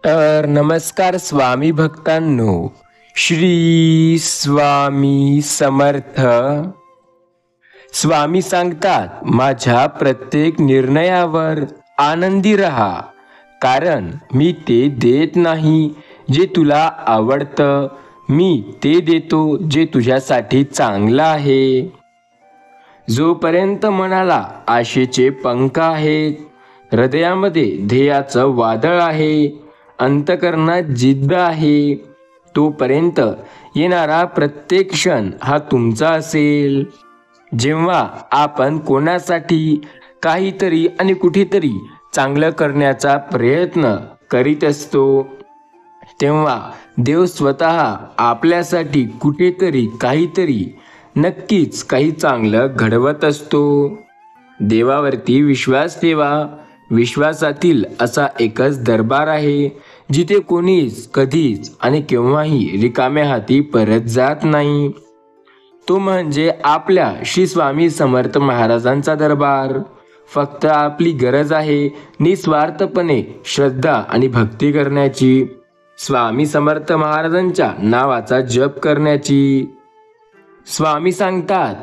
तर नमस्कार स्वामी भक्तांनो. श्री स्वामी समर्थ. स्वामी सांगतात, माझ्या प्रत्येक निर्णयावर आनंदी रहा, कारण मी ते देत नाही जे तुला आवडतं, मी ते देतो जे तुझ्यासाठी चांगलं आहे. जोपर्यंत मनाला आशेचे पंख आहेत, हृदयामध्ये ध्येयाचं वादळ आहे, अंतकरणात जिद्द आहे, तोपर्यंत येणारा प्रत्येक क्षण हा तुमचा असेल. जेव्हा आपण कोणासाठी काहीतरी आणि कुठेतरी चांगलं करण्याचा प्रयत्न करीत असतो, तेव्हा देव स्वतः आपल्यासाठी कुठेतरी काहीतरी नक्कीच काही चांगलं घडवत असतो. देवावरती विश्वास ठेवा. विश्वासातील असा एकच दरबार आहे जिथे कोणीच कधीच आणि केव्हाही रिकाम्या हाती परत जात नाही. तो म्हणजे आपल्या श्री स्वामी समर्थ महाराजांचा दरबार. फक्त आपली गरज आहे निस्वार्थपणे श्रद्धा आणि भक्ती करण्याची, स्वामी समर्थ महाराजांच्या नावाचा जप करण्याची. स्वामी सांगतात,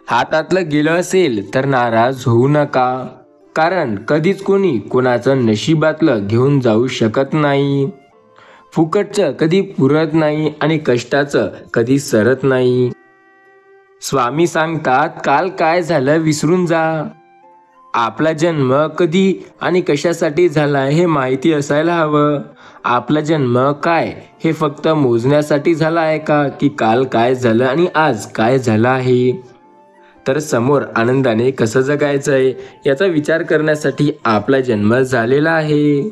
हातातलं गेलं असेल तर नाराज होऊ नका, कारण कधीच कोणी कोणाचं नशिबातलं घेऊन जाऊ शकत नाही. फुकटचं कधी पुरत नाही आणि कष्टाचं कधी सरत नाही. स्वामी सांगतात, काल काय झालं विसरून जा. आपला जन्म कधी आणि कशासाठी झाला हे माहिती असायला हवं. आपला जन्म काय हे फक्त मोजण्यासाठी झाला आहे का, की काल काय झालं आणि आज काय झालं आहे? तर समोर आनंदाने कसं जगायचं आहे याचा विचार करण्यासाठी आपला जन्म झालेला आहे.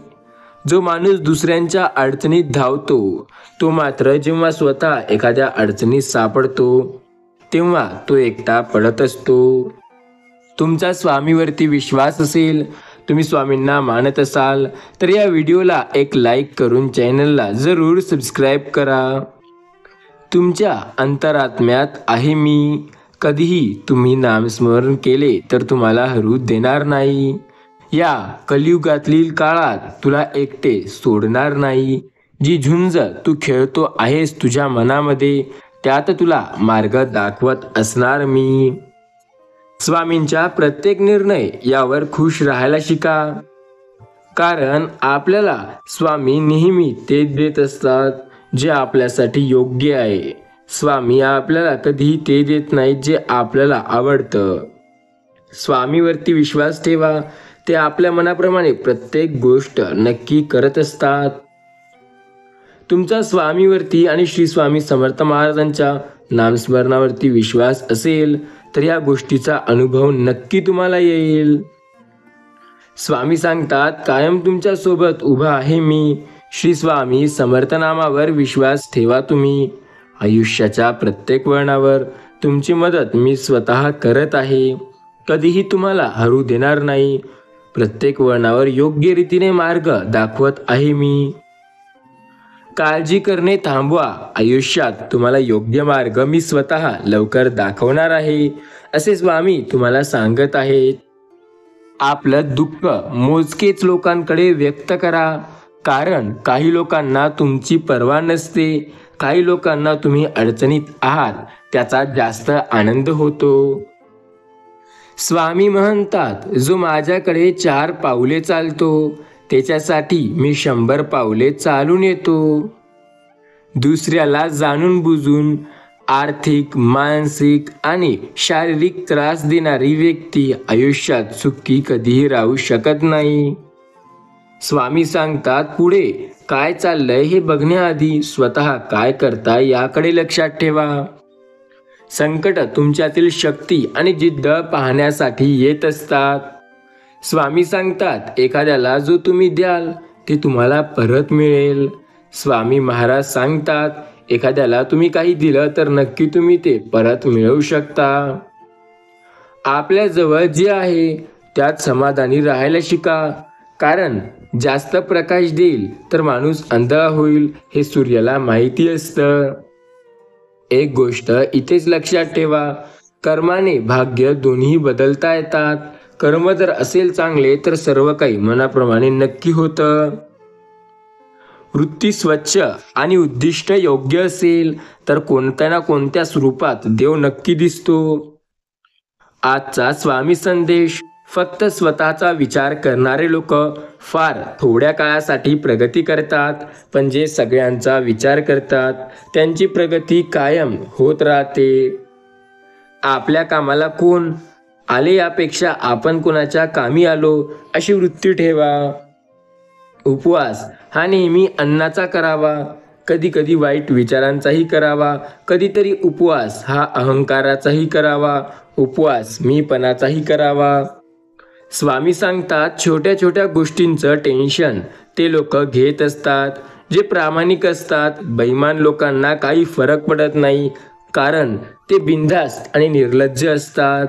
जो माणूस दुसऱ्यांच्या अडचणीत धावतो, तो मात्र जेव्हा स्वतः एखाद्या अडचणीत सापडतो तेव्हा तो एकटा पडत असतो. तुमचा स्वामीवरती विश्वास असेल, तुम्ही स्वामींना मानत असाल, तर या व्हिडिओला एक लाईक करून चॅनलला जरूर सबस्क्राईब करा. तुमच्या अंतरात्म्यात आहे मी. कधीही तुम्ही नामस्मरण केले तर तुम्हाला हरू देणार नाही. या कलियुगातील काळात तुला एकटे सोडणार नाही. जी झुंज तू खेळतो आहेस तुझ्या मनामध्ये, त्यात तुला मार्ग दाखवत असणार मी. स्वामींच्या प्रत्येक निर्णय यावर खुश राहायला शिका, कारण आपल्याला स्वामी नेहमी ते देत असतात जे आपल्यासाठी योग्य आहे. स्वामी आपल्याला कधीही ते देत नाहीत जे आपल्याला आवडतं. स्वामीवरती विश्वास ठेवा. ते आपल्या मनाप्रमाणे प्रत्येक गोष्ट नक्की करत असतात. तुमचा स्वामीवरती आणि श्री स्वामी समर्थ महाराजांच्या नामस्मरणावरती विश्वास असेल तर या गोष्टीचा अनुभव नक्की तुम्हाला येईल. स्वामी सांगतात, कायम तुमच्या सोबत उभा आहे मी. श्री स्वामी समर्थ नामावर विश्वास ठेवा तुम्ही. आयुष्याच्या प्रत्येक वळणावर तुमची मदत मी स्वतः करत आहे. कधीही तुम्हाला हरू देणार नाही. प्रत्येक वळणावर योग्य रीतीने मार्ग दाखवत आहे मी. काळजी करणे थांबवा. आयुष्यात तुम्हाला योग्य मार्ग मी स्वतः लवकर दाखवणार आहे, असे स्वामी तुम्हाला सांगत आहेत. आपलं दुःख मोजकेच लोकांकडे व्यक्त करा, कारण काही लोकांना तुमची पर्वा नसते. काही लोकांना तुम्ही अडचणीत आहात त्याचा जास्त आनंद होतो. स्वामी म्हणतात, जो माझ्याकडे 4 पावले चालतो त्याच्यासाठी मी 100 पावले चालून येतो. दुसऱ्याला जाणून बुजून आर्थिक, मानसिक आणि शारीरिक त्रास देणारी व्यक्ती आयुष्यात सुखी कधीही राहू शकत नाही. स्वामी सांगतात, पुढे काय चाललंय हे बघण्याआधी स्वतः काय करता याकडे लक्षात ठेवा. संकट तुमच्यातील शक्ती आणि जिद्द पाहण्यासाठी येत असतात. स्वामी सांगतात, एखाद्याला जो तुम्ही द्याल ते तुम्हाला परत मिळेल. स्वामी महाराज सांगतात, एखाद्याला तुम्ही काही दिलं तर नक्की तुम्ही ते परत मिळवू शकता. आपल्याजवळ जे आहे त्यात समाधानी राहायला शिका, कारण जास्त प्रकाश देईल तर माणूस अंधळा होईल हे सूर्याला माहिती असतं. एक गोष्ट इथेच लक्षात ठेवा, कर्माने भाग्य दोन्ही बदलता येतात. कर्म जर असेल चांगले तर सर्व काही मनाप्रमाणे नक्की होतं. वृत्ती स्वच्छ आणि उद्दिष्ट योग्य असेल तर कोणत्या ना कोणत्या स्वरूपात देव नक्की दिसतो. आजचा स्वामी संदेश: फक्त स्वतःचा विचार करणारे लोक फार थोड्या काळासाठी प्रगती करतात, पण जे सगळ्यांचा विचार करतात त्यांची प्रगती कायम होत राहते. आपल्या कामाला कोण आले यापेक्षा आपण कोणाच्या कामी आलो अशी वृत्ती ठेवा. उपवास हा नेहमी अन्नाचा करावा, कधी कधी वाईट विचारांचाही करावा. कधीतरी उपवास हा अहंकाराचाही करावा, उपवास मीपणाचाही करावा. स्वामी सांगतात, छोट्या छोट्या गोष्टींचं टेन्शन ते लोक घेत असतात जे प्रामाणिक असतात. बेईमान लोकांना काही फरक पडत नाही, कारण ते बिनधास्त आणि निर्लज्ज असतात.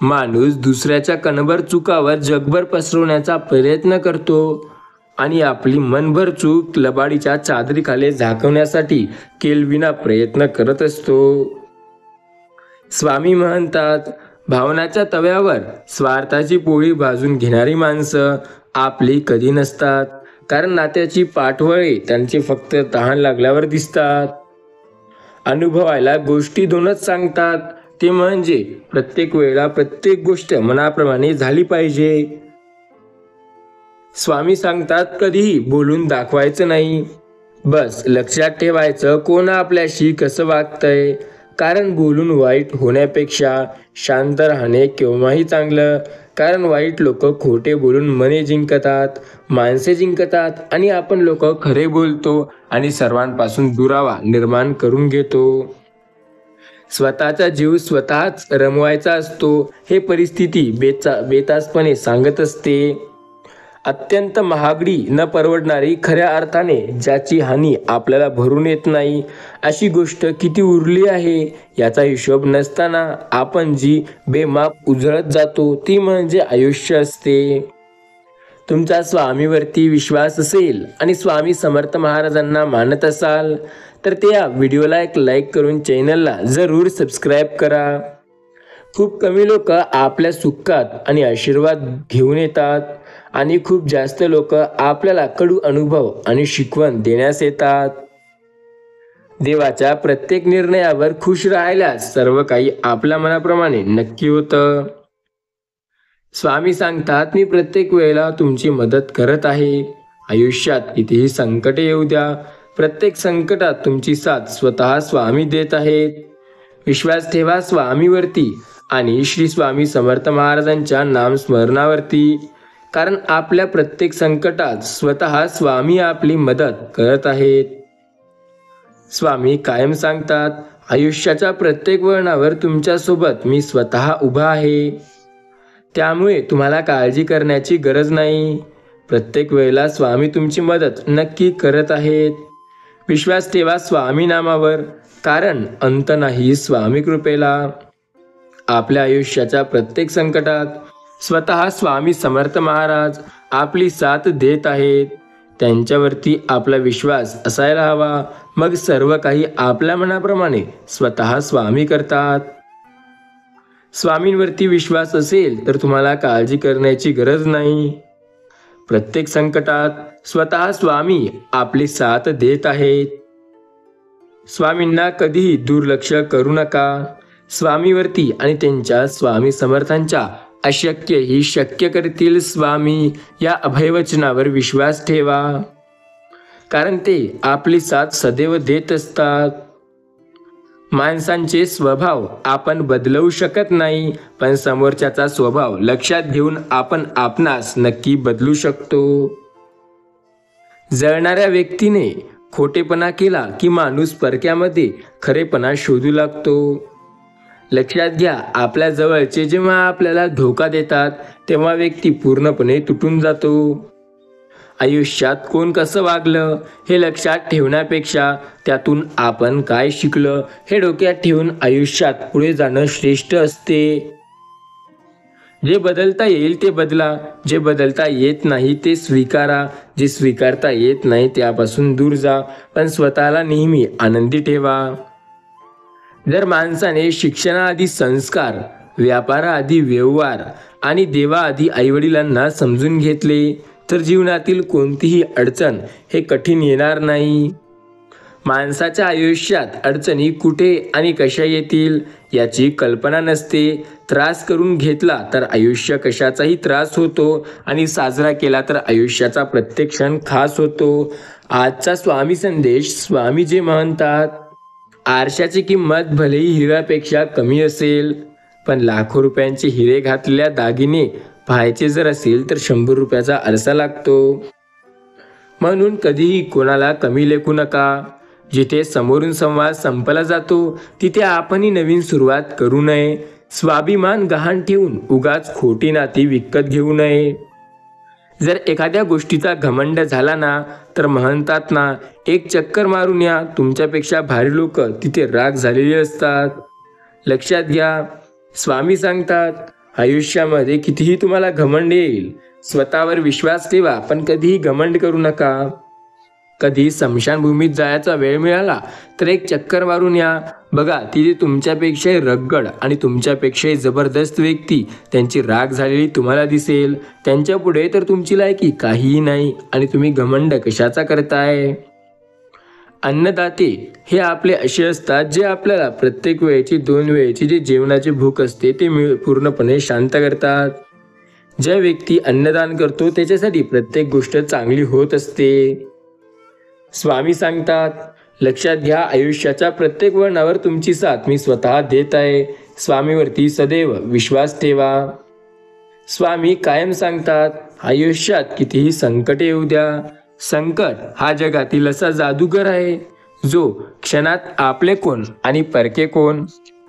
माणूस दुसऱ्याच्या कणभर चुकावर जगभर पसरवण्याचा प्रयत्न करतो आणि आपली मनभर चूक लबाडीच्या चादरीखाली झाकवण्यासाठी केलविना प्रयत्न करत असतो. स्वामी म्हणतात, भावनाच्या तव्यावर स्वार्थाची पोळी भाजून घेणारी माणसं आपली कधी नसतात, कारण नात्याची पाठवळे त्यांची फक्त तहान लागल्यावर दिसतात. अनुभवायला गोष्टी दोनच सांगतात, ते म्हणजे प्रत्येक वेळेला प्रत्येक गोष्ट मनाप्रमाणे झाली पाहिजे. स्वामी सांगतात, कधीही बोलून दाखवायचं नाही, बस लक्षात ठेवायचं कोण आपल्याशी कसं वागतंय. कारण बोलून वाईट होण्यापेक्षा शांत राहणे केव्हाही चांगलं. कारण वाईट लोक खोटे बोलून मने जिंकतात, माणसे जिंकतात आणि आपण लोक खरे बोलतो आणि सर्वांपासून दुरावा निर्माण करून घेतो. स्वतःचा जीव स्वतःच रमवायचा असतो हे परिस्थिती बेतासपणे सांगत असते. अत्यंत महागडी न परवडणारी, खऱ्या अर्थाने ज्याची हानी आपल्याला भरून येत नाही अशी गोष्ट किती उरली आहे याचा हिशोब नसताना आपण जी बेमाप उजळत जातो ती म्हणजे आयुष्य असते. तुमचा स्वामीवरती विश्वास असेल आणि स्वामी समर्थ महाराजांना मानत असाल तर त्या व्हिडिओला एक लाईक करून चॅनलला जरूर सबस्क्राईब करा. खूप कमी लोक आपल्या सुखात आणि आशीर्वाद घेऊन येतात आणि खूप जास्त लोक आपल्याला कडू अनुभव आणि शिकवण देण्यास येतात. देवाच्या प्रत्येक निर्णयावर खुश राहिल्यास सर्व काही आपल्या मनाप्रमाणे नक्की होतं. स्वामी सांगतात, मी प्रत्येक वेळेला तुमची मदत करत आहे. आयुष्यात कितीही संकटे येऊ द्या, प्रत्येक संकटात तुमची साथ स्वतः स्वामी देत आहेत. विश्वास ठेवा स्वामीवरती आणि श्री स्वामी समर्थ महाराजांच्या नामस्मरणावरती, कारण आपल्या प्रत्येक संकटात स्वतः स्वामी आपली मदत करत आहेत. स्वामी कायम सांगतात, आयुष्याच्या प्रत्येक वळणावर तुमच्यासोबत मी स्वतः उभा आहे, त्यामुळे तुम्हाला काळजी करण्याची गरज नाही. प्रत्येक वेळेला स्वामी तुमची मदत नक्की करत आहेत. विश्वास ठेवा स्वामी नामावर, कारण अंत नाही स्वामी कृपेला. आपल्या आयुष्याच्या प्रत्येक संकटात स्वतः स्वामी समर्थ महाराज आपली साथ देत आहेत. त्यांच्यावरती आपला विश्वास असायला हवा, मग सर्व काही आपल्या मनाप्रमाणे स्वतः स्वामी करतात. स्वामींवरती विश्वास असेल तर तुम्हाला काळजी करण्याची गरज नाही. प्रत्येक संकटात स्वतः स्वामी आपली साथ देत आहेत. स्वामींना कधीही दुर्लक्ष करू नका. स्वामीवरती आणि त्यांच्या स्वामी समर्थांच्या अशक्य ही शक्य करतील स्वामी या अभयवचनावर विश्वास ठेवा, कारण ते आपली साथ सदैव देत असतात. माणसांचे स्वभाव आपण बदलवू शकत नाही, पण समोरच्याचा स्वभाव लक्षात घेऊन आपण आपणास नक्की बदलू शकतो. जळणाऱ्या व्यक्तीने खोटेपणा केला की माणूस परक्यामध्ये खरेपणा शोधू लागतो. लक्षात घ्या, आपल्या जवळचे जेव्हा आपल्याला धोका देतात तेव्हा व्यक्ती पूर्णपणे तुटून जातो. आयुष्यात कोण कसं वागलं हे लक्षात ठेवण्यापेक्षा त्यातून आपण काय शिकलं हे डोक्यात ठेवून आयुष्यात पुढे जाणं श्रेष्ठ असते. जे बदलता येईल ते बदला, जे बदलता येत नाही ते स्वीकारा, जे स्वीकारता येत नाही त्यापासून दूर जा, पण स्वतःला नेहमी आनंदी ठेवा. जर माणसाने शिक्षणाआधी संस्कार, व्यापाराआधी व्यवहार आणि देवाआधी आईवडिलांना समजून घेतले तर जीवनातील कोणतीही अडचण हे कठीण येणार नाही. माणसाच्या आयुष्यात अडचणी कुठे आणि कशा येतील याची कल्पना नसते. त्रास करून घेतला तर आयुष्य कशाचाही त्रास होतो आणि साजरा केला तर आयुष्याचा प्रत्येक क्षण खास होतो. आजचा स्वामी संदेश. स्वामी जे म्हणतात, आरशाची किंमत भलेही हिऱ्यापेक्षा कमी असेल, पण लाखो रुपयांचे हिरे घातलेल्या दागिने पाहायचे जर असेल तर 100 रुपयाचा आरसा लागतो. म्हणून कधीही कोणाला कमी लेखू नका. जिथे समोरून संवाद संपला जातो तिथे आपणही नवीन सुरुवात करू नये. स्वाभिमान गहाण ठेवून उगाच खोटी नाती विकत घेऊ नये. जर एखाद्या गोष्टीचा घमंड झाला ना तर म्हणतात ना, एक चक्कर मारून या. तुमच्यापेक्षा भारी लोक तिथे राग झालेली असतात. लक्षात घ्या. स्वामी सांगतात, आयुष्यामध्ये कितीही तुम्हाला घमंड येईल, स्वतःवर विश्वास ठेवा, पण कधीही घमंड करू नका. कधी स्मशानभूमीत जायचा वेळ मिळाला तर एक चक्कर मारून या. बघा, तिथे तुमच्यापेक्षाही रगड आणि तुमच्यापेक्षाही जबरदस्त व्यक्ती, त्यांची राग झालेली तुम्हाला दिसेल. त्यांच्या पुढे तर तुमची लायकी काहीही नाही आणि तुम्ही घमंड कशाचा करताय. अन्नदाते हे आपले असे असतात जे आपल्याला प्रत्येक वेळेची 2 वेळेची जे जेवणाची भूक असते ते पूर्णपणे शांत करतात. ज्या व्यक्ती अन्नदान करतो त्याच्यासाठी प्रत्येक गोष्ट चांगली होत असते. स्वामी सांगतात, लक्षात घ्या, आयुष्याच्या प्रत्येक वळणावर तुमची साथ मी स्वतः देत आहे. स्वामीवरती सदैव विश्वास ठेवा. स्वामी कायम सांगतात, आयुष्यात कितीही संकट येऊ द्या. संकट हा जगातील असा जादूगर आहे जो क्षणात आपले कोण आणि परके कोण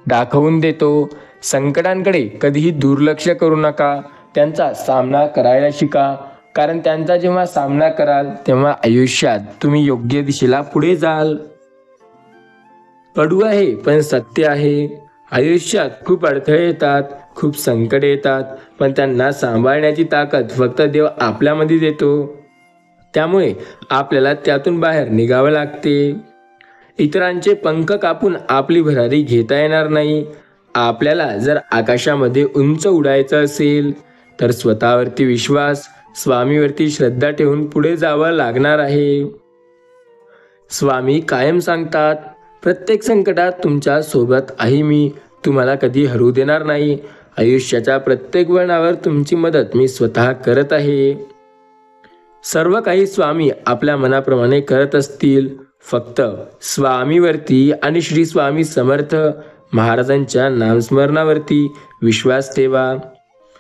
दाखवून देतो. संकटांकडे कधीही दुर्लक्ष करू नका. त्यांचा सामना करायला शिका, कारण त्यांचा जेव्हा सामना कराल तेव्हा आयुष्यात तुम्ही योग्य दिशेला पुढे जाल. कडू आहे पण सत्य आहे. आयुष्यात खूप अडथळे येतात, खूप संकट येतात, पण त्यांना सांभाळण्याची ताकद फक्त देव आपल्यामध्ये देतो. त्यामुळे आपल्याला त्यातून बाहेर निघावं लागते. इतरांचे पंख कापून आपली भरारी घेता येणार नाही. आपल्याला जर आकाशामध्ये उंच उडायचं असेल तर स्वतःवरती विश्वास, स्वामीवरती श्रद्धा ठेवून पुढे जावं लागणार आहे. स्वामी कायम सांगतात, प्रत्येक संकटात तुमच्या सोबत आहे मी. तुम्हाला कधी हरू देणार नाही. आयुष्याच्या प्रत्येक वळणावर तुमची मदत मी स्वतः करत आहे. सर्व काही स्वामी आपल्या मनाप्रमाणे करत असतील. फक्त स्वामीवरती आणि श्री स्वामी समर्थ महाराजांच्या नामस्मरणावरती विश्वास ठेवा.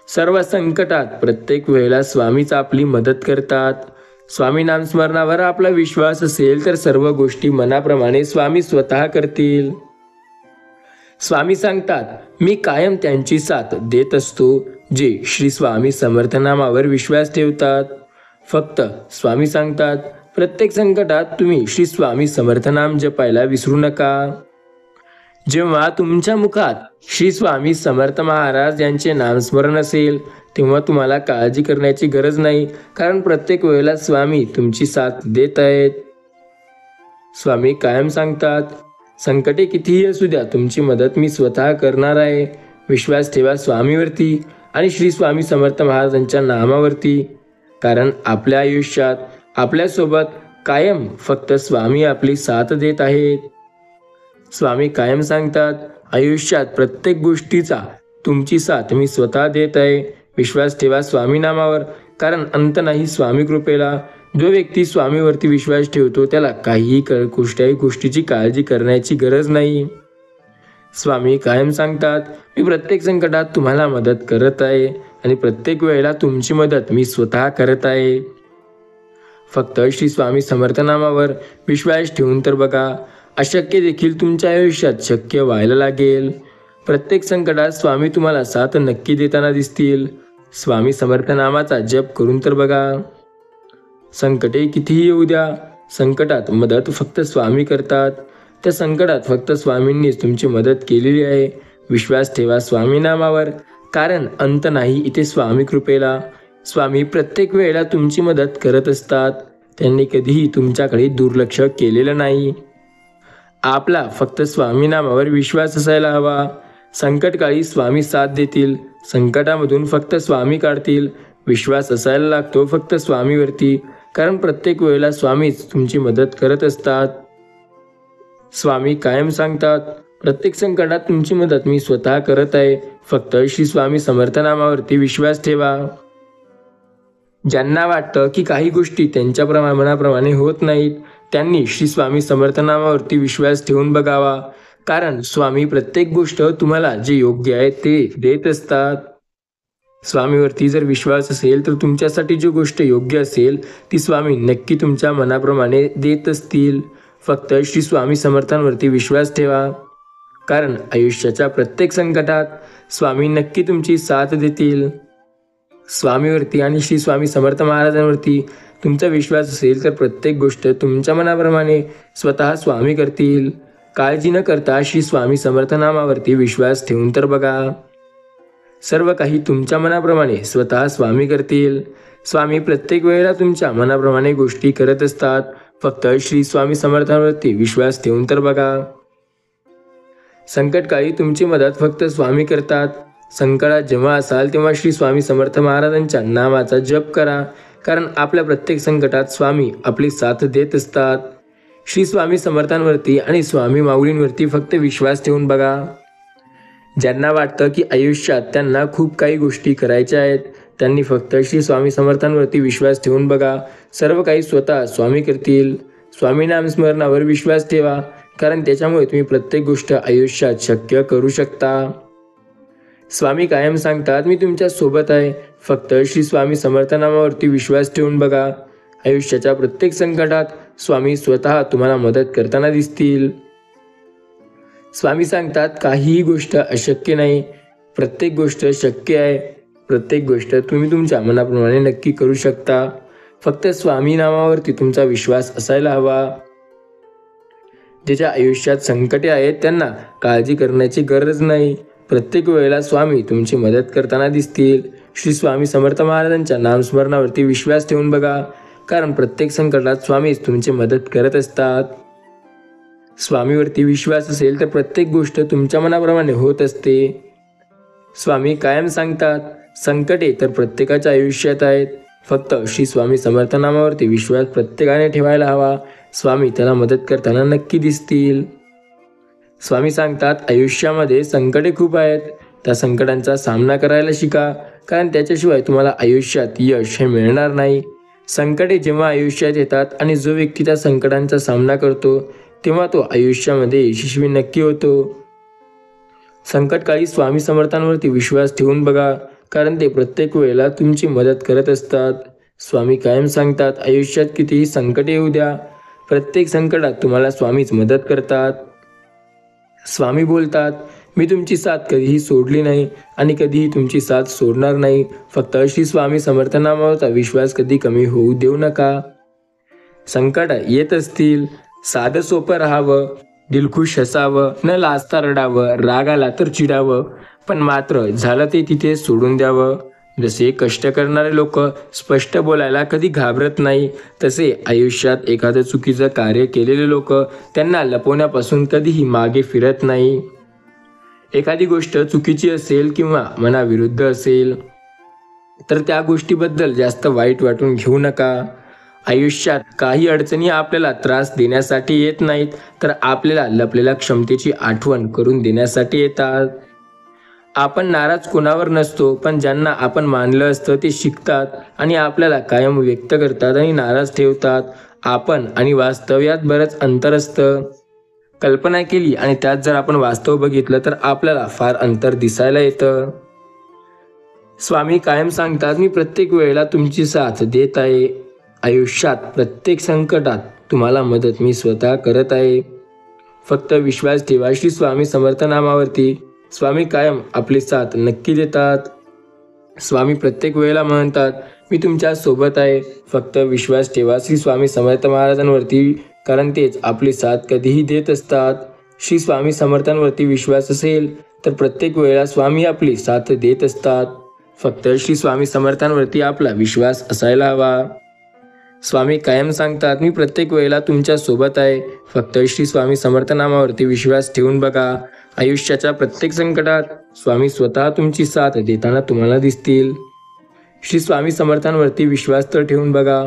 सर्व संकटात प्रत्येक वेळेला स्वामीच आपली मदत करतात. स्वामी नामस्मरणावर आपला विश्वास असेल तर सर्व गोष्टी मनाप्रमाणे स्वामी स्वतः करतील. स्वामी सांगतात, मी कायम त्यांची साथ देत असतो जे श्री स्वामी समर्थ नामावर विश्वास ठेवतात. फक्त स्वामी सांगतात, प्रत्येक संकटात तुम्ही श्री स्वामी समर्थ नाम जपायला विसरू नका. जेव्हा तुमच्या मुखात श्री स्वामी समर्थ महाराज यांचे नामस्मरण असेल तेव्हा तुम्हाला काळजी करण्याची गरज नाही, कारण प्रत्येक वेळेला स्वामी तुमची साथ देत आहेत. स्वामी कायम सांगतात, संकटे कितीही असू द्या, तुमची मदत मी स्वतः करणार आहे. विश्वास ठेवा स्वामीवरती आणि श्री स्वामी समर्थ महाराजांच्या नामावरती, कारण आपल्या आयुष्यात आपल्यासोबत कायम फक्त स्वामी आपली साथ देत आहेत. स्वामी कायम सांगतात, आयुष्यात प्रत्येक गोष्टीचा तुमची साथ मी स्वतः देत आहे. विश्वास ठेवा स्वामी नामावर, कारण अंत नाही स्वामी कृपेला. जो व्यक्ती स्वामीवरती विश्वास ठेवतो त्याला काहीही कुठल्याही गोष्टीची काळजी करण्याची गरज नाही. स्वामी कायम सांगतात, मी प्रत्येक संकटात तुम्हाला मदत करत आहे आणि प्रत्येक वेळेला तुमची मदत मी स्वतः करत आहे. फक्त श्री स्वामी समर्थ नामावर विश्वास ठेवून तर बघा, अशक्य देखील तुमच्या आयुष्यात शक्य व्हायला लागेल. प्रत्येक संकटात स्वामी तुम्हाला साथ नक्की देताना दिसतील. स्वामी समर्थ नामाचा जप करून तर बघा. संकटे कितीही येऊ द्या, संकटात मदत फक्त स्वामी करतात. त्या संकटात फक्त स्वामींनीच तुमची मदत केलेली आहे. विश्वास ठेवा स्वामी नामावर, कारण अंत नाही इथे स्वामी कृपेला. स्वामी प्रत्येक वेळेला तुमची मदत करत असतात. त्यांनी कधीही तुमच्याकडे दुर्लक्ष केलेलं नाही. आपला फक्त स्वामी नामावर विश्वास असायला हवा. संकटकाळी स्वामी साथ देतील. संकटामधून फक्त स्वामी काढतील. विश्वास असायला लागतो फक्त स्वामीवरती, कारण प्रत्येक वेळेला स्वामीच तुमची मदत करत असतात. स्वामी कायम सांगतात, प्रत्येक संकटात तुमची मदत मी स्वतः करत आहे. फक्त श्री स्वामी समर्थ नामावरती विश्वास ठेवा. ज्यांना वाटतं की काही गोष्टी त्यांच्या मनाप्रमाणे होत नाहीत, त्यांनी श्री स्वामी समर्थ नामावरती विश्वास ठेवून बघावा. कारण स्वामी प्रत्येक गोष्ट तुम्हाला जे योग्य आहे ते देत असतात. स्वामीवरती जर विश्वास असेल तर तुमच्यासाठी जी गोष्ट योग्य असेल ती स्वामी नक्की तुमच्या मनाप्रमाणे देत असतील. फक्त श्री स्वामी समर्थांवरती विश्वास ठेवा, कारण आयुष्याच्या प्रत्येक संकटात स्वामी नक्की तुमची साथ देतील. स्वामीवरती आणि श्री स्वामी समर्थ महाराजांवरती तुमचा विश्वास असेल तर प्रत्येक गोष्ट तुमच्या मनाप्रमाणे स्वतः स्वामी करतील. काळजी न करता श्री स्वामी समर्थ नामावरती विश्वास ठेवून तर बघा. सर्व काही तुमच्या मनाप्रमाणे स्वतः स्वामी करतील. स्वामी प्रत्येक वेळेला तुमच्या मनाप्रमाणे गोष्टी करत असतात. फक्त श्री स्वामी समर्थांवरती विश्वास ठेवून तर बघा. संकटकाळी तुमची मदत फक्त स्वामी करतात. संकटात जेव्हा असाल तेव्हा श्री स्वामी समर्थ महाराजांच्या नामाचा जप करा, कारण आपल्या प्रत्येक संकटात स्वामी आपली साथ देत असतात. श्री स्वामी समर्थांवरती आणि स्वामी माऊलींवरती फक्त विश्वास ठेवून बघा. ज्यांना वाटतं की आयुष्यात त्यांना खूप काही गोष्टी करायच्या आहेत, त्यांनी फक्त श्री स्वामी समर्थांवरती विश्वास ठेवून बघा. सर्व काही स्वतः स्वामी करतील. स्वामी नामस्मरणावर विश्वास ठेवा, कारण त्याच्यामुळे तुम्ही प्रत्येक गोष्ट आयुष्यात शक्य करू शकता. स्वामी कायम सांगतात, मी तुमच्या सोबत आहे. फक्त श्री स्वामी समर्थ नामावरती विश्वास ठेवून बघा. आयुष्याच्या प्रत्येक संकटात स्वामी स्वतः तुम्हाला मदत करताना दिसतील. स्वामी सांगतात, काहीही गोष्ट अशक्य नाही, प्रत्येक गोष्ट शक्य आहे. प्रत्येक गोष्ट तुम्ही तुमच्या मनाप्रमाणे नक्की करू शकता. फक्त स्वामी नामावरती तुमचा विश्वास असायला हवा. ज्याच्या आयुष्यात संकटे आहेत त्यांना काळजी करण्याची गरज नाही. प्रत्येक वेळेला स्वामी तुमची मदत करताना दिसतील. श्री स्वामी समर्थ महाराजांच्या नामस्मरणावरती विश्वास ठेवून बघा, कारण प्रत्येक संकटात स्वामीच तुमची मदत करत असतात. स्वामीवरती विश्वास असेल तर प्रत्येक गोष्ट तुमच्या मनाप्रमाणे होत असते. स्वामी कायम सांगतात, संकटे तर प्रत्येकाच्या आयुष्यात आहेत. फक्त श्री स्वामी समर्थ नामावरती विश्वास प्रत्येकाने ठेवायला हवा. स्वामी त्याला मदत करताना नक्की दिसतील. स्वामी सांगतात, आयुष्यामध्ये संकटे खूप आहेत. त्या संकटांचा सामना करायला शिका, कारण त्याच्याशिवाय तुम्हाला आयुष्यात यश हे मिळणार नाही. संकटे जेव्हा आयुष्यात येतात आणि जो व्यक्ती त्या संकटांचा सामना करतो तेव्हा तो आयुष्यामध्ये यशस्वी नक्की होतो. संकटकाळी स्वामी समर्थांवरती विश्वास ठेवून बघा, कारण ते प्रत्येक वेळेला तुमची मदत करत असतात. स्वामी कायम सांगतात, आयुष्यात कितीही संकटे येऊ द्या, प्रत्येक संकटात तुम्हाला स्वामीच मदत करतात. स्वामी बोलतात, मी तुमची साथ कधीही सोडली नाही आणि कधीही तुमची साथ सोडणार नाही. फक्त श्री स्वामी समर्थ नामावरचा विश्वास कधी कमी होऊ देऊ नका. संकट येत असतील, साधं सोपं राहावं, दिलखुश हसावं, न लाजता रडावं, राग आला तर चिडावं, पण मात्र झालं ते तिथे सोडून द्यावं. जसे कष्ट करणारे लोक स्पष्ट बोलायला कधी घाबरत नाही, तसे आयुष्यात एखादं चुकीचं कार्य केलेले लोक त्यांना लपवण्यापासून कधीही मागे फिरत नाही. एखादी गोष्ट चुकीची असेल किंवा मनाविरुद्ध असेल तर त्या गोष्टीबद्दल जास्त वाईट वाटून घेऊ नका. आयुष्यात काही अडचणी आपल्याला त्रास देण्यासाठी येत नाहीत, तर आपल्याला लपलेल्या क्षमतेची आठवण करून देण्यासाठी येतात. आपण नाराज कोणावर नसतो, पण ज्यांना आपण मानलं असतं ते शिकतात आणि आपल्याला कायम व्यक्त करतात आणि नाराज ठेवतात. आपण आणि वास्तव यात बरंच अंतर असतं. कल्पना केली आणि त्यात जर आपण वास्तव बघितलं तर आपल्याला फार अंतर दिसायला येतं. स्वामी कायम सांगतात, मी प्रत्येक वेळेला तुमची साथ देत आहे. आयुष्यात प्रत्येक संकटात तुम्हाला मदत मी स्वतः करत आहे. फक्त विश्वास ठेवा श्री स्वामी समर्थ नामावरती. स्वामी कायम आपली साथ नक्की देतात. स्वामी प्रत्येक वेळेला म्हणतात, मी तुमच्या सोबत आहे. फक्त विश्वास ठेवा श्री स्वामी समर्थ महाराजांवरती, कारण तेच आपली साथ कधीही देत असतात. श्री स्वामी समर्थांवरती विश्वास असेल तर प्रत्येक वेळेला स्वामी आपली साथ देत असतात. फक्त श्री स्वामी समर्थांवरती आपला विश्वास असायला हवा. स्वामी कायम सांगतात, मी प्रत्येक वेळेला तुमच्या सोबत आहे. फक्त श्री स्वामी समर्थ नामावरती विश्वास ठेवून बघा. आयुष्याच्या प्रत्येक संकटात स्वामी स्वतः तुमची साथ देताना तुम्हाला दिसतील. श्री स्वामी समर्थांवरती विश्वास तर ठेवून बघा.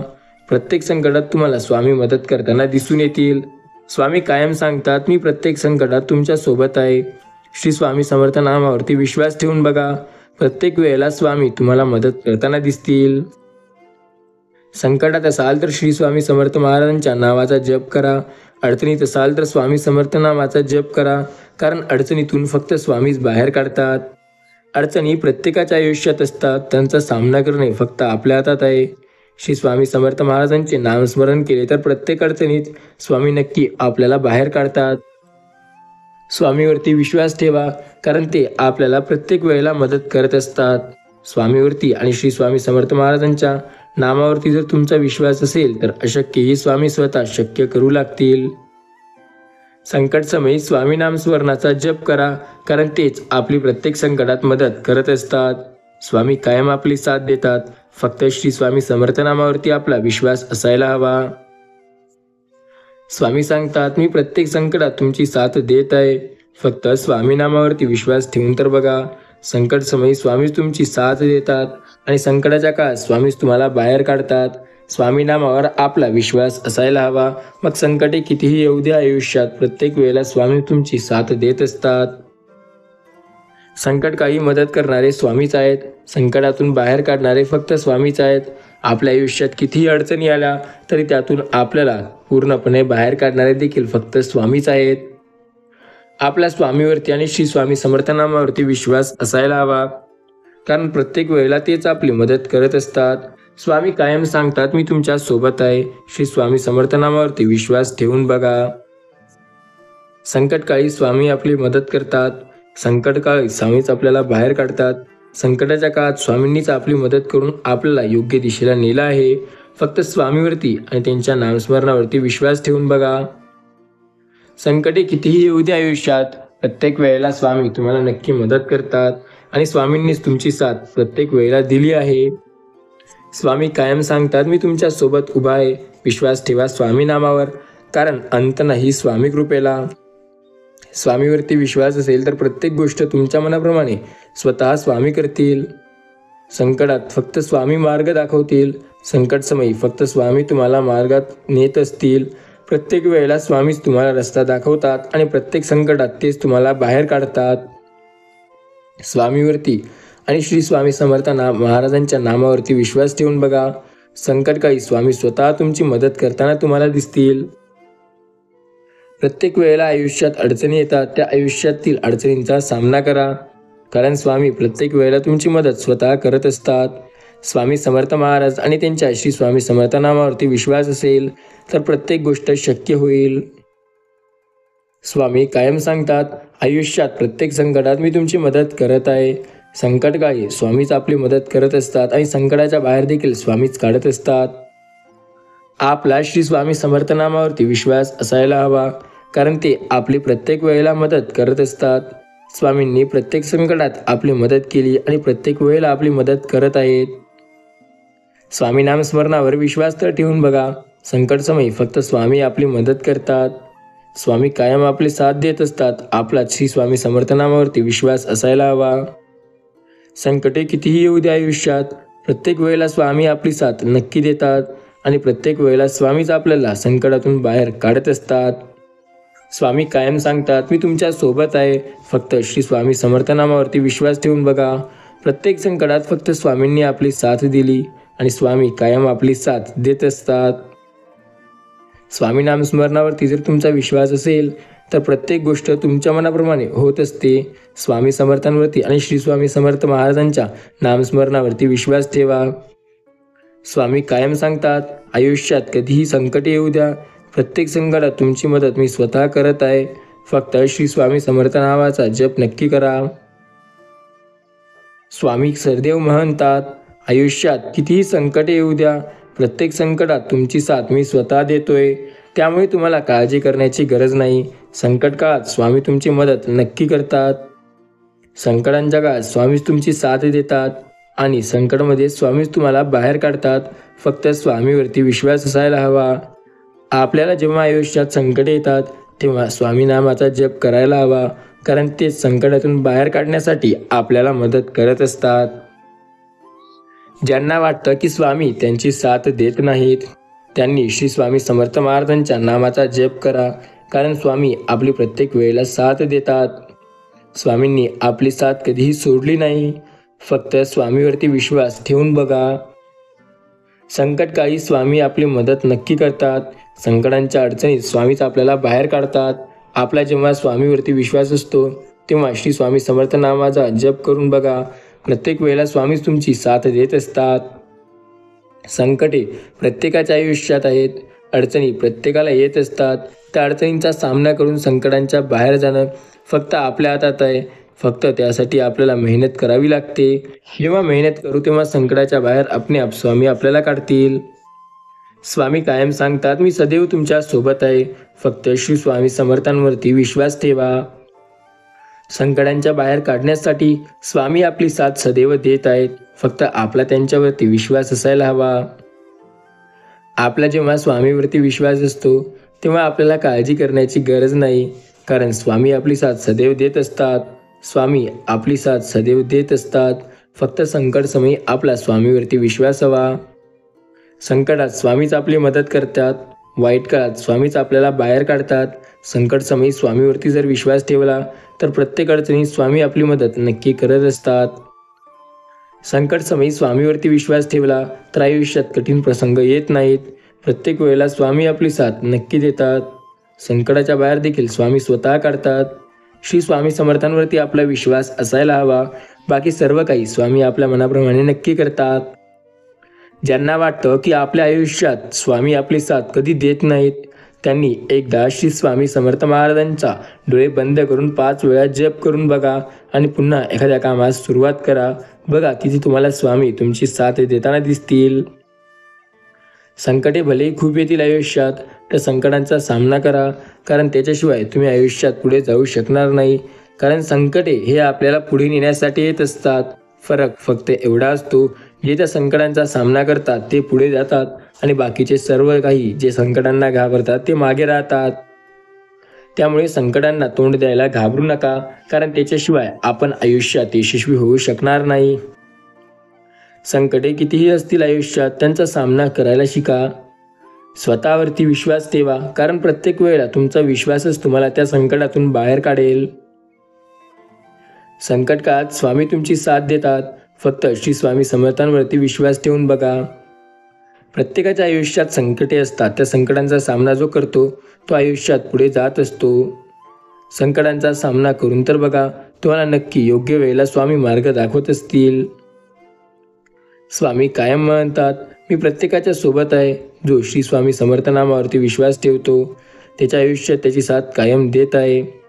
प्रत्येक संकटात तुम्हाला स्वामी मदत करताना दिसून येतील. स्वामी कायम सांगतात, मी प्रत्येक संकटात तुमच्या सोबत आहे. श्री स्वामी समर्थ नामावरती विश्वास ठेवून बघा. प्रत्येक वेळेला स्वामी तुम्हाला मदत करताना दिसतील. संकटात असाल तर श्री स्वामी समर्थ महाराजांच्या नावाचा जप करा. अडचणीत असाल तर स्वामी समर्थ नामाचा जप करा, कारण अडचणीतून फक्त स्वामीच बाहेर काढतात. अडचणी प्रत्येकाच्या आयुष्यात असतात, त्यांचा सामना करणे फक्त आपल्या हातात आहे. श्री स्वामी समर्थ महाराजांचे नामस्मरण केले तर प्रत्येक अडचणीत स्वामी नक्की आपल्याला बाहेर काढतात. स्वामीवरती विश्वास ठेवा, कारण ते आपल्याला प्रत्येक वेळेला मदत करत असतात. स्वामीवरती आणि श्री स्वामी समर्थ महाराजांच्या नामावरती जर तुमचा विश्वास असेल तर अशक्यही स्वामी स्वतः शक्य करू लागतील. संकट समयी स्वामी नामस्मरणाचा जप करा, कारण तेच आपली प्रत्येक संकटात मदत करत असतात. स्वामी कायम आपली साथ देतात. फक्त श्री स्वामी समर्थ नामावरती आपला विश्वास असायला हवा. स्वामी सांगतात, मी प्रत्येक संकटात तुमची साथ देत आहे. फक्त स्वामी नामावरती विश्वास ठेवून तर बघा. संकट समयी स्वामीच तुमची साथ देतात आणि संकटाच्या काळात स्वामीच तुम्हाला बाहेर काढतात. स्वामी नामावर आपला विश्वास असायला हवा. मग संकटे कितीही येऊ द्या आयुष्यात, प्रत्येक वेळेला स्वामी तुमची साथ देत असतात. संकट काही मदत करणारे स्वामीच आहेत. संकटातून बाहेर काढणारे फक्त स्वामीच आहेत. आपल्या आयुष्यात कितीही अडचणी आल्या तरी त्यातून आपल्याला पूर्णपणे बाहेर काढणारे देखील फक्त स्वामीच आहेत. आपल्या स्वामीवरती आणि श्री स्वामी समर्थ नामावरती विश्वास असायला हवा, कारण प्रत्येक वेळेला तेच आपली मदत करत असतात. स्वामी कायम सांगतात, मी तुमच्या सोबत आहे. श्री स्वामी समर्थ नामावरती विश्वास ठेवून बघा. संकटकाळी स्वामी आपली मदत करतात. संकटकाळी स्वामीच आपल्याला बाहेर काढतात. संकटाच्या काळात स्वामींनीच आपली मदत करून आपल्याला योग्य दिशेला नेलं आहे. फक्त स्वामीवरती आणि त्यांच्या नामस्मरणावरती विश्वास ठेवून बघा. संकटे कितीही येऊ द्या आयुष्यात, प्रत्येक वेळेला स्वामी तुम्हाला नक्की मदत करतात आणि स्वामींनीच तुमची साथ प्रत्येक वेळेला दिली आहे. स्वामी कायम सांगतात, मी तुमच्या सोबत उभा आहे. विश्वास ठेवा स्वामी नामावर, कारण अंत नाही स्वामी कृपेला. स्वामीवरती विश्वास असेल तर प्रत्येक गोष्ट तुमच्या मनाप्रमाणे स्वतः स्वामी करतील. संकटात फक्त स्वामी मार्ग दाखवतील. संकट समयी फक्त स्वामी तुम्हाला मार्गात नेत असतील. प्रत्येक वेळेला स्वामीच तुम्हाला रस्ता दाखवतात आणि प्रत्येक संकटात तेच तुम्हाला बाहेर काढतात. स्वामीवरती आणि श्री स्वामी समर्थ महाराजांच्या नामावरती विश्वास ठेवून बघा. संकटकाळी स्वामी स्वतः तुमची मदत करताना तुम्हाला दिसतील. प्रत्येक वेळेला आयुष्यात अडचणी येतात, त्या आयुष्यातील अडचणींचा सामना करा, कारण स्वामी प्रत्येक वेळेला तुमची मदत स्वतः करत असतात. स्वामी समर्थ महाराज आणि त्यांच्या श्री स्वामी समर्थ नामावरती विश्वास असेल तर प्रत्येक गोष्ट शक्य होईल. स्वामी कायम सांगतात, आयुष्यात प्रत्येक संकटात मी तुमची मदत करत आहे. संकटकाळी स्वामीच आपली मदत करत असतात आणि संकटाच्या बाहेर देखील स्वामीच काढत असतात. आपला श्री स्वामी समर्थ नामावरती विश्वास असायला हवा, कारण ते आपली प्रत्येक वेळेला मदत करत असतात. स्वामींनी प्रत्येक संकटात आपली मदत केली आणि प्रत्येक वेळेला आपली मदत करत आहेत. स्वामी नामस्मरणावर विश्वास तर ठेवून बघा. संकट समयी फक्त स्वामी आपली मदत करतात. स्वामी कायम आपली साथ देत असतात. आपला श्री स्वामी समर्थ नामावरती विश्वास असायला हवा. संकटे कितीही येऊ द्या आयुष्यात, प्रत्येक वेळेला स्वामी आपली साथ नक्की देतात आणि प्रत्येक वेळेला स्वामीच आपल्याला संकटातून बाहेर काढत असतात. स्वामी कायम सांगतात, मी तुमच्या सोबत आहे. फक्त श्री स्वामी समर्थ नामावरती विश्वास ठेवून बघा. प्रत्येक संकटात फक्त स्वामींनी आपली साथ दिली आणि स्वामी कायम आपली साथ देत असतात. स्वामी नामस्मरणावरती जर तुमचा विश्वास असेल तर प्रत्येक गोष्ट तुमच्या मनाप्रमाणे होत असते. स्वामी समर्थांवरती आणि श्री स्वामी समर्थ महाराजांच्या नामस्मरणावरती विश्वास ठेवा. स्वामी कायम सांगतात, आयुष्यात कधीही संकट येऊ द्या, प्रत्येक संकटात तुमची मदत मी स्वतः करत आहे. फक्त श्री स्वामी समर्थ नावाचा जप नक्की करा. स्वामी सरदेव म्हणतात, आयुष्यात कितीही संकटे येऊ द्या, प्रत्येक संकटात तुमची साथ मी स्वतः देतोय. त्यामुळे तुम्हाला काळजी करण्याची गरज नाही. संकट काळात स्वामी तुमची मदत नक्की करतात. संकटांच्या काळात स्वामीच तुमची साथ देतात आणि संकटमध्ये स्वामीच तुम्हाला बाहेर काढतात. फक्त स्वामीवरती विश्वास असायला हवा. आपल्याला जेव्हा आयुष्यात संकटे येतात तेव्हा स्वामी नामाचा जप करायला हवा, कारण ते संकटातून बाहेर काढण्यासाठी आपल्याला मदत करत असतात. ज्यांना वाटतं की स्वामी त्यांची साथ देत नाहीत, त्यांनी श्री स्वामी समर्थ महाराजांच्या नामाचा जप करा, कारण स्वामी आपली प्रत्येक वेळेला साथ देतात. स्वामींनी आपली साथ कधीही सोडली नाही. फक्त स्वामीवरती विश्वास ठेवून बघा. संकटकाळी स्वामी आपली मदत नक्की करतात. संकटांच्या अडचणीत स्वामीच आपल्याला बाहेर काढतात. आपला जेव्हा स्वामीवरती विश्वास असतो तेव्हा श्री स्वामी समर्थ नामाचा जप करून बघा. प्रत्येक वेळेला स्वामीच तुमची साथ देत असतात. संकटे प्रत्येकाच्या आयुष्यात आहेत. अडचणी प्रत्येकाला येत असतात. त्या अडचणींचा सामना करून संकटांच्या बाहेर जाणं फक्त आपल्या हातात आहे. फक्त त्यासाठी आपल्याला मेहनत करावी लागते. जेव्हा मेहनत करू तेव्हा संकटाच्या बाहेर आपणेआप स्वामी आपल्याला काढतील. स्वामी कायम सांगतात, मी सदैव तुमच्या सोबत आहे. फक्त श्री स्वामी समर्थांवरती विश्वास ठेवा. संकटांच्या बाहेर काढण्यासाठी स्वामी आपली साथ सदैव देत आहेत. फक्त आपला त्यांच्यावरती विश्वास असायला हवा. आपला जेव्हा स्वामीवरती विश्वास असतो तेव्हा आपल्याला काळजी करण्याची गरज नाही, कारण स्वामी आपली साथ सदैव देत असतात. स्वामी आपली साथ सदैव देत असतात. फक्त संकट समयी आपला स्वामीवरती विश्वास हवा. संकटात स्वामीच आपली मदत करतात. वाईट काळात स्वामीच आपल्याला बाहेर काढतात. संकट समयी स्वामीवरती जर विश्वास ठेवला तर प्रत्येक अडचणीत स्वामी आपली मदत नक्की करत असतात. संकट समयी स्वामीवरती विश्वास ठेवला तर आयुष्यात कठीण प्रसंग येत नाहीत. प्रत्येक वेळेला स्वामी आपली साथ नक्की देतात. संकटाच्या बाहेर देखील स्वामी स्वतः काढतात. श्री स्वामी समर्थांवरती आपला विश्वास असायला हवा. बाकी सर्व काही स्वामी आपल्या मनाप्रमाणे नक्की करतात. ज्यांना वाटतं की आपल्या आयुष्यात स्वामी आपली साथ कधी देत नाहीत, त्यांनी एकदा श्री स्वामी समर्थ महाराजांचा डोळे बंद करून 5 वेळा जप करून बघा आणि पुन्हा एखाद्या कामास सुरुवात करा. बघा किती तुम्हाला स्वामी तुमची साथ देताना दिसतील. संकटे भलेही खूप येतील आयुष्यात, तर संकटांचा सामना करा, कारण त्याच्याशिवाय तुम्ही आयुष्यात पुढे जाऊ शकणार नाही. कारण संकटे हे आपल्याला पुढे नेण्यासाठी येत असतात. फरक फक्त एवढा असतो, जे त्या संकटांचा सामना करतात ते पुढे जातात आणि बाकीचे सर्व काही जे संकटांना घाबरतात ते मागे राहतात. त्यामुळे संकटांना तोंड द्यायला घाबरू नका, कारण त्याच्याशिवाय आपण आयुष्यात यशस्वी होऊ शकणार नाही. संकटे कितीही असतील आयुष्यात, त्यांचा सामना करायला शिका. स्वतःवरती विश्वास ठेवा, कारण प्रत्येक वेळेला तुमचा विश्वासच तुम्हाला त्या संकटातून बाहेर काढेल. संकट काळात स्वामी तुमची साथ देतात. फक्त श्री स्वामी समर्थांवरती विश्वास ठेवून बघा. प्रत्येकाच्या आयुष्यात संकटे असतात. त्या संकटांचा सामना जो करतो तो आयुष्यात पुढे जात असतो. संकटांचा सामना करून तर बघा, तुम्हाला नक्की योग्य वेळेला स्वामी मार्ग दाखवत असतील. स्वामी कायम म्हणतात, मी प्रत्येकाच्या सोबत आहे. जो श्री स्वामी समर्थ नामावरती विश्वास ठेवतो त्याच्या आयुष्यात त्याची साथ कायम देत आहे.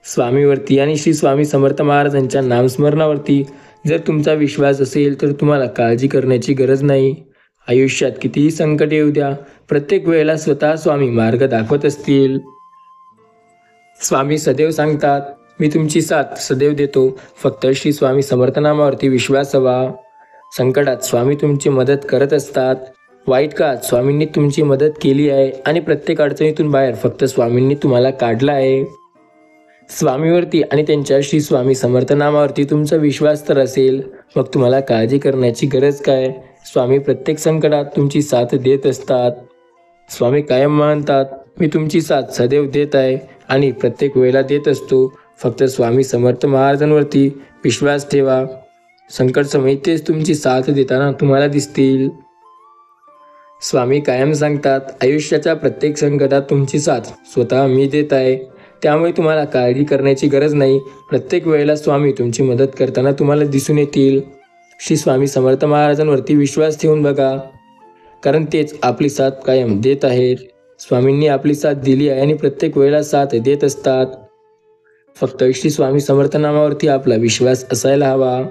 स्वामीवरती आणि श्री स्वामी समर्थ महाराजांच्या नामस्मरणावरती जर तुमचा विश्वास असेल तर तुम्हाला काळजी करण्याची गरज नाही. आयुष्यात कितीही संकट येऊ द्या, प्रत्येक वेळेला स्वतः स्वामी मार्ग दाखवत असतील. स्वामी सदैव सांगतात, मी तुमची साथ सदैव देतो. फक्त श्री स्वामी समर्थ नामावरती विश्वास हवा. संकटात स्वामी तुमची मदत करत असतात. वाईट काळात स्वामींनी तुमची मदत केली आहे आणि प्रत्येक अडचणीतून बाहेर फक्त स्वामींनी तुम्हाला काढलं आहे. स्वामीवरती आणि त्यांच्या श्री स्वामी समर्थ नामावरती तुमचा विश्वास तर असेल, मग तुम्हाला काळजी करण्याची गरज काय? स्वामी प्रत्येक संकटात तुमची साथ देत असतात. स्वामी कायम म्हणतात, मी तुमची साथ सदैव देत आहे आणि प्रत्येक वेळेला देत असतो. फक्त स्वामी समर्थ महाराजांवरती विश्वास ठेवा. संकट समयी तेच तुमची साथ देताना तुम्हाला दिसतील. स्वामी कायम सांगतात, आयुष्याच्या प्रत्येक संकटात तुमची साथ स्वतः मी देत आहे. त्यामुळे तुम्हाला काळजी करण्याची गरज नाही. प्रत्येक वेळेला स्वामी तुमची मदत करताना तुम्हाला दिसून येतील. श्री स्वामी समर्थ महाराजांवरती विश्वास ठेवून बघा, कारण तेच आपली साथ कायम देत आहेत. स्वामींनी आपली साथ दिली आहे आणि प्रत्येक वेळेला साथ देत असतात. फक्त श्री स्वामी समर्थ नामावरती आपला विश्वास असायला हवा.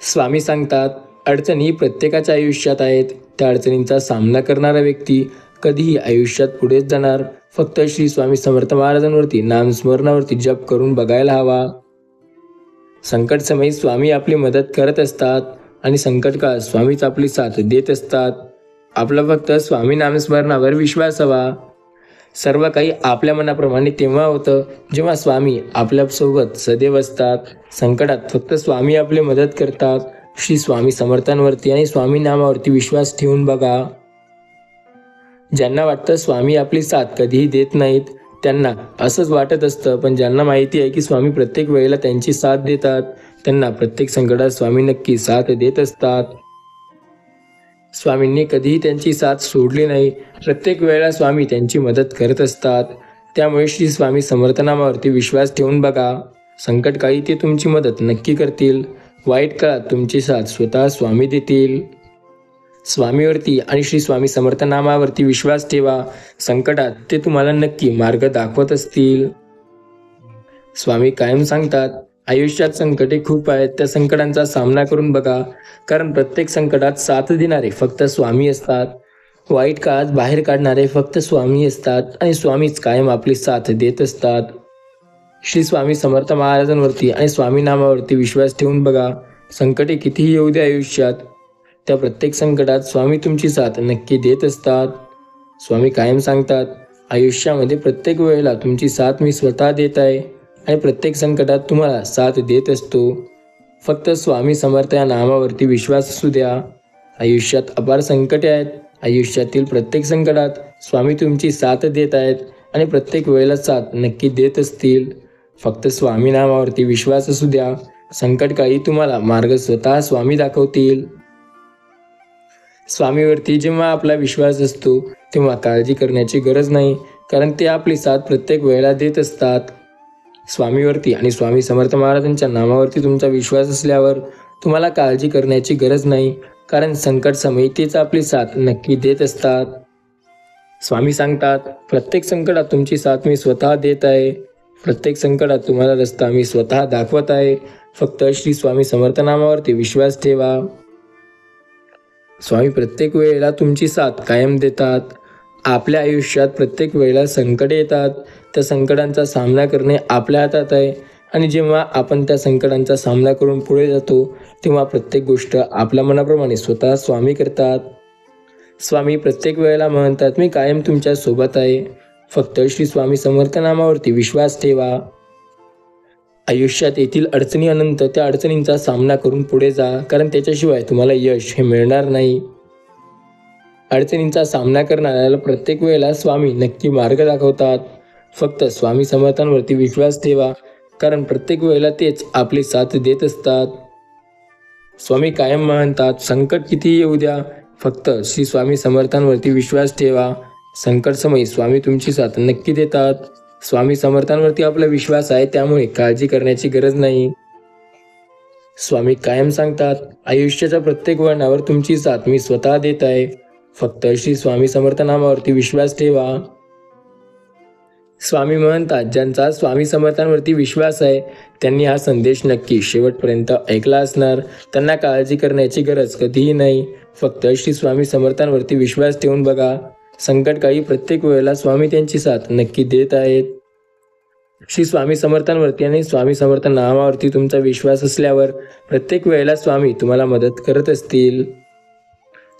स्वामी सांगतात, अडचणी प्रत्येकाच्या आयुष्यात आहेत. त्या अडचणींचा सामना करणारा व्यक्ती कधीही आयुष्यात पुढेच जाणार. फक्त श्री स्वामी समर्थ महाराजांवरती नामस्मरणावरती जप करून बघायला हवा. संकट समयी स्वामी आपली मदत करत असतात आणि संकट काळात स्वामीच आपली साथ देत असतात. आपला फक्त स्वामी नामस्मरणावर विश्वास हवा. सर्व काही आपल्या मनाप्रमाणे तेव्हा होतं जेव्हा स्वामी आपल्यासोबत सदैव असतात. संकटात फक्त स्वामी आपली मदत करतात. श्री स्वामी समर्थांवरती आणि स्वामी नामावरती विश्वास ठेवून बघा. ज्यांना वाटतं स्वामी आपली साथ कधीही देत नाहीत त्यांना असंच वाटत असतं, पण ज्यांना माहिती आहे की स्वामी प्रत्येक वेळेला त्यांची साथ देतात त्यांना प्रत्येक संकटात स्वामी नक्की साथ देत असतात. स्वामींनी कधीही त्यांची साथ सोडली नाही. प्रत्येक वेळेला स्वामी त्यांची मदत करत असतात. त्यामुळे श्री स्वामी समर्थनामावरती विश्वास ठेवून बघा. संकटकाळी ते तुमची मदत नक्की करतील. वाईट काळात तुमची साथ स्वतः स्वामी देतील. स्वामीवरती आणि श्री स्वामी समर्थ नामावरती विश्वास ठेवा. संकटात ते तुम्हाला नक्की मार्ग दाखवत असतील. स्वामी कायम सांगतात, आयुष्यात संकटे खूप आहेत, त्या संकटांचा सामना करून बघा, कारण प्रत्येक संकटात साथ देणारे फक्त स्वामी असतात. वाईट काळात बाहेर काढणारे फक्त स्वामी असतात आणि स्वामीच कायम आपली साथ देत असतात. श्री स्वामी समर्थ महाराजांवरती आणि स्वामी नामावरती विश्वास ठेवून बघा. संकटे कितीही येऊ द्या आयुष्यात, त्या प्रत्येक संकटात स्वामी तुमची साथ नक्की देत असतात. स्वामी कायम सांगतात, आयुष्यामध्ये प्रत्येक वेळेला तुमची साथ मी स्वतः देत आहे आणि प्रत्येक संकटात तुम्हाला साथ देत असतो. फक्त स्वामी समर्थ या नामावरती विश्वास असू द्या. आयुष्यात अपार संकटे आहेत. आयुष्यातील प्रत्येक संकटात स्वामी तुमची साथ देत आहेत आणि प्रत्येक वेळेला साथ नक्की देत असतील. फक्त स्वामी नामावरती विश्वास असू द्या. संकटकाळी तुम्हाला मार्ग स्वतः स्वामी दाखवतील. स्वामीवरती जेव्हा आपला विश्वास असतो तेव्हा काळजी करण्याची गरज नाही, कारण ते आपली साथ प्रत्येक वेळेला देत असतात. स्वामीवरती आणि स्वामी समर्थ महाराजांच्या नामावरती तुमचा विश्वास असल्यावर तुम्हाला काळजी करण्याची गरज नाही, कारण संकट समयी तेच आपली साथ नक्की देत असतात. स्वामी सांगतात, प्रत्येक संकटात तुमची साथ मी स्वतः देत आहे. प्रत्येक संकटात तुम्हाला रस्ता मी स्वतः दाखवत आहे. फक्त श्री स्वामी समर्थ नामावरती विश्वास ठेवा. स्वामी प्रत्येक वेळेला तुमची साथ कायम देतात. आपल्या आयुष्यात प्रत्येक वेळेला संकटे येतात. त्या संकटांचा सामना करणे आपल्या हातात आहे आणि जेव्हा आपण त्या संकटांचा सामना करून पुढे जातो तेव्हा प्रत्येक गोष्ट आपल्या मनाप्रमाणे स्वतः स्वामी करतात. स्वामी प्रत्येक वेळेला म्हणतात, मी कायम तुमच्या सोबत आहे. फक्त श्री स्वामी समर्थ नामावरती विश्वास ठेवा. आयुष्यात येथील अडचणी अनंत, त्या अडचणींचा सामना करून पुढे जा, कारण त्याच्याशिवाय तुम्हाला यश हे मिळणार नाही. अडचणींचा सामना करणाऱ्याला प्रत्येक वेळेला स्वामी नक्की मार्ग दाखवतात. फक्त स्वामी समर्थांवरती विश्वास ठेवा, कारण प्रत्येक वेळेला तेच आपली साथ देत असतात. स्वामी कायम म्हणतात, संकट कितीही येऊ द्या, फक्त श्री स्वामी समर्थांवरती विश्वास ठेवा. संकट समयी स्वामी तुमची साथ नक्की देतात. स्वामी समर्थांवरती आपला विश्वास आहे, त्यामुळे काळजी करण्याची गरज नाही. स्वामी कायम सांगतात, आयुष्याच्या प्रत्येक वळणावर तुमची साथ मी स्वतः देत आहे. फक्त श्री स्वामी समर्थ नामावरती विश्वास ठेवा. स्वामी म्हणतात, ज्यांचा स्वामी समर्थांवरती विश्वास आहे त्यांनी हा संदेश नक्की शेवटपर्यंत ऐकला असणार. त्यांना काळजी करण्याची गरज कधीही नाही. फक्त श्री स्वामी समर्थांवरती विश्वास ठेवून बघा. संकटकाळी प्रत्येक वेळेला स्वामी त्यांची साथ नक्की देत आहेत. श्री स्वामी समर्थांवरती आणि स्वामी समर्थ नामावरती तुमचा विश्वास असल्यावर प्रत्येक वेळेला स्वामी तुम्हाला मदत करत असतील.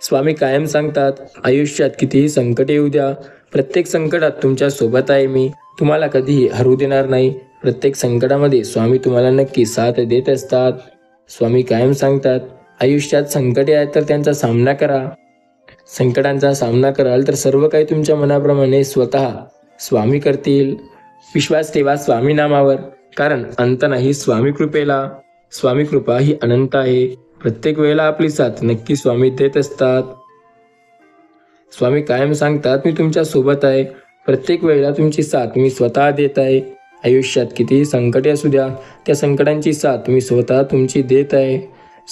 स्वामी कायम सांगतात, आयुष्यात कितीही संकट येऊ द्या, प्रत्येक संकटात तुमच्या सोबत आहे मी. तुम्हाला कधीही हरू देणार नाही. प्रत्येक संकटामध्ये स्वामी तुम्हाला नक्की साथ देत असतात. स्वामी कायम सांगतात, आयुष्यात संकटे आहेत तर त्यांचा सामना करा. संकटांचा सामना कराल तर सर्व काही तुमच्या मनाप्रमाणे स्वतः स्वामी करतील. विश्वास ठेवा स्वामी नामावर, कारण अंत नाही स्वामी कृपेला. स्वामी कृपा ही अनंत आहे. प्रत्येक वेळेला आपली साथ नक्की स्वामी देत असतात. स्वामी कायम सांगतात, मी तुमच्या सोबत आहे. प्रत्येक वेळेला तुमची साथ मी स्वतः देत आहे. आयुष्यात कितीही संकटे असू द्या, त्या संकटांची साथ मी स्वतः तुमची देत आहे.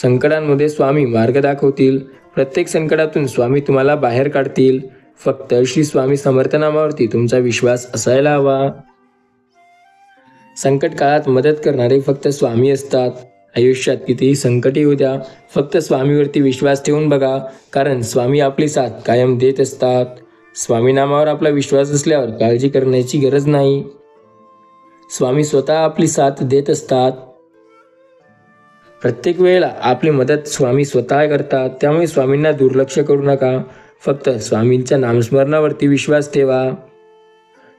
संकटांमध्ये स्वामी मार्ग दाखवतील. प्रत्येक संकटातून स्वामी तुम्हाला बाहेर काढतील. फक्त श्री स्वामी समर्थ नामावरती तुमचा विश्वास असायला हवा. संकट काळात मदत करणारे फक्त स्वामी असतात. आयुष्यात कितीही संकट येऊ द्या, फक्त स्वामीवरती विश्वास ठेवून बघा, कारण स्वामी आपली साथ कायम देत असतात. स्वामी नामावर आपला विश्वास असल्यावर काळजी करण्याची गरज नाही. स्वामी स्वतः आपली साथ देत असतात. प्रत्येक वेळेला आपली मदत स्वामी स्वतः करतात. त्यामुळे स्वामींना दुर्लक्ष करू नका. फक्त स्वामींच्या नामस्मरणावरती विश्वास ठेवा.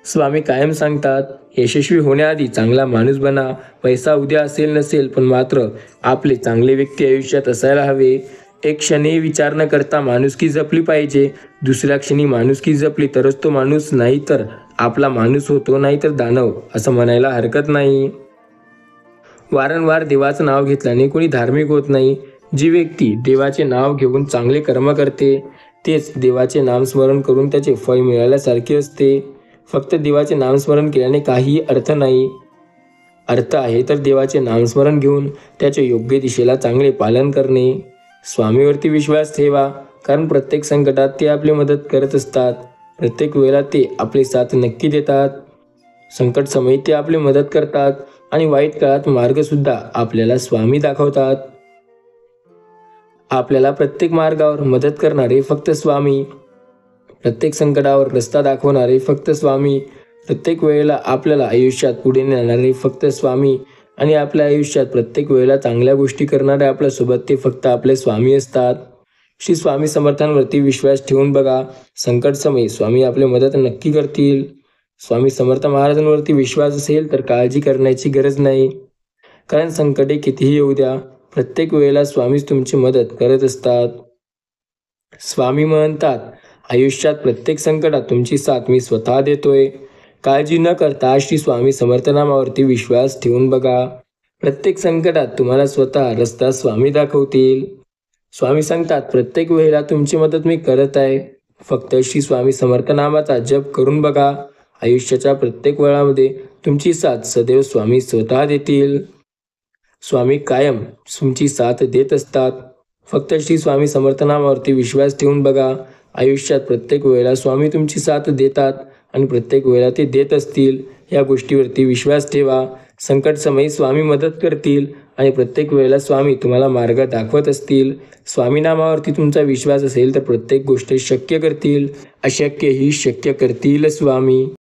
स्वामी कायम सांगतात, यशस्वी होण्याआधी चांगला माणूस बना. पैसा उद्या असेल नसेल, पण मात्र आपले चांगले व्यक्ती आयुष्यात असायला हवे. एक क्षणी विचार न करता माणुसकी जपली पाहिजे. दुसऱ्या क्षणी माणुसकी जपली तरच तो माणूस नाही तर आपला माणूस होतो, नाही तर दानव असं म्हणायला हरकत नाही. वारंवार देवाचं नाव घेतल्याने कोणी धार्मिक होत नाही. जी व्यक्ती देवाचे नाव घेऊन चांगले कर्म करते तेच देवाचे नामस्मरण करून त्याचे फळ मिळाल्यासारखे असते. फक्त देवाचे नामस्मरण केल्याने काही अर्थ नाही. अर्थ आहे तर देवाचे नामस्मरण घेऊन त्याचे योग्य दिशेला चांगले पालन करणे. स्वामीवरती विश्वास ठेवा, कारण प्रत्येक संकटात ते आपली मदत करत असतात. प्रत्येक वेळेला ते आपली साथ नक्की देतात. संकट समयी ते आपली मदत करतात आणि वाईट काळात मार्गसुद्धा आपल्याला स्वामी दाखवतात. आपल्याला प्रत्येक मार्गावर मदत करणारे फक्त स्वामी, प्रत्येक संकटावर रस्ता दाखवणारे फक्त स्वामी, प्रत्येक वेळेला आपल्याला आयुष्यात पुढे नेणारे फक्त स्वामी आणि आपल्या आयुष्यात प्रत्येक वेळेला चांगल्या गोष्टी करणारे आपल्यासोबत ते फक्त आपले स्वामी असतात. श्री स्वामी समर्थांवरती विश्वास ठेवून बघा. संकट समयी स्वामी आपली मदत नक्की करतील. स्वामी समर्थ महाराजांवरती विश्वास असेल तर काळजी करण्याची गरज नाही, कारण संकटे कितीही येऊ द्या, प्रत्येक वेळेला स्वामीच तुमची मदत करत असतात. स्वामी म्हणतात, आयुष्यात प्रत्येक संकटात तुमची साथ मी स्वतः देतोय. काळजी न करता श्री स्वामी समर्थनामावरती विश्वास ठेवून बघा. प्रत्येक संकटात तुम्हाला स्वतः रस्ता स्वामी दाखवतील. स्वामी सांगतात, प्रत्येक वेळेला तुमची मदत मी करत आहे. फक्त श्री स्वामी समर्थनामाचा जप करून बघा. आयुष्याच्या प्रत्येक वेळामध्ये तुमची साथ सदैव स्वामी स्वतः देतील. स्वामी कायम तुमची साथ देत असतात. फक्त श्री स्वामी समर्थनामावरती विश्वास ठेवून बघा. आयुष्यात प्रत्येक वेळेला स्वामी तुमची साथ देतात आणि प्रत्येक वेळेला ते देत असतील. या गोष्टीवरती विश्वास ठेवा. संकट समयी स्वामी मदत करतील आणि प्रत्येक वेळेला स्वामी तुम्हाला मार्ग दाखवत असतील. स्वामी नामावरती तुमचा विश्वास असेल तर प्रत्येक गोष्ट शक्य करतील. अशक्य ही शक्य करतील स्वामी.